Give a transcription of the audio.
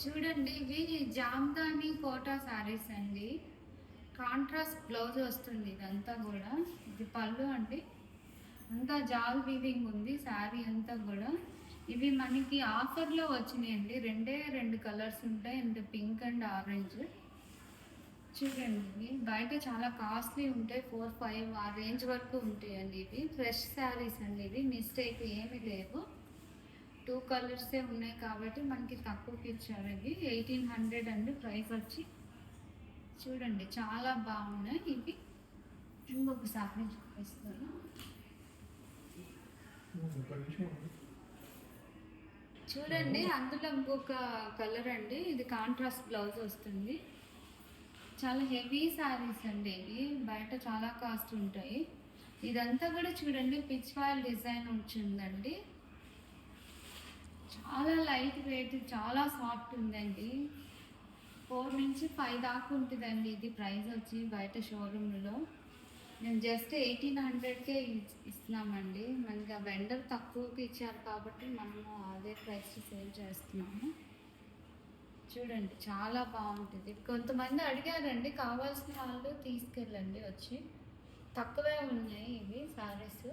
చూడండి ఇవి జామ్దాని కోటా శారీస్ అండి. కాంట్రాస్ట్ బ్లౌజ్ వస్తుంది ఇదంతా కూడా. ఇది పళ్ళు అండి. అంతా జాల్ వీవింగ్ ఉంది శారీ అంతా కూడా. ఇవి మనకి ఆఫర్లో వచ్చినాయండి. రెండే రెండు కలర్స్ ఉంటాయి అండ్ పింక్ అండ్ ఆరెంజ్. చూడండి ఇవి బయట చాలా కాస్ట్లీ ఉంటాయి, 4-5 ఆ రేంజ్ వరకు ఉంటాయండి. ఇవి ఫ్రెష్ శారీస్ అండి. ఇవి మిస్టేక్ ఏమీ లేవు. 2 కలర్సే ఉన్నాయి కాబట్టి మనకి తక్కువకి ఇచ్చారు. ఇవి 1800 అండి ప్రైస్ వచ్చి. చూడండి చాలా బాగున్నాయి ఇవి. ఇంకొకసారి చూపిస్తాను. చూడండి అందులో ఇంకొక కలర్ అండి. ఇది కాంట్రాస్ట్ బ్లౌజ్ వస్తుంది. చాలా హెవీ శారీస్ అండి ఇవి. బయట చాలా కాస్ట్ ఉంటాయి. ఇదంతా కూడా చూడండి పిచ్ వాయిల్ డిజైన్ వచ్చిందండి. చాలా లైట్ వెయిట్, చాలా సాఫ్ట్ ఉందండి. 4 నుంచి 5 దాకా ఉంటుందండి ఇది ప్రైస్ వచ్చి బయట షోరూంలో. మేము జస్ట్ 1800కే ఇస్తున్నామండి. మనకి ఆ వెండర్ తక్కువకి ఇచ్చారు కాబట్టి మనము అదే ప్రైస్ సేల్ చేస్తున్నాము. చూడండి చాలా బాగుంటుంది. కొంతమంది అడిగారండి, కావాల్సిన వాళ్ళు తీసుకెళ్ళండి వచ్చి. తక్కువే ఉన్నాయి ఇవి శారీస్.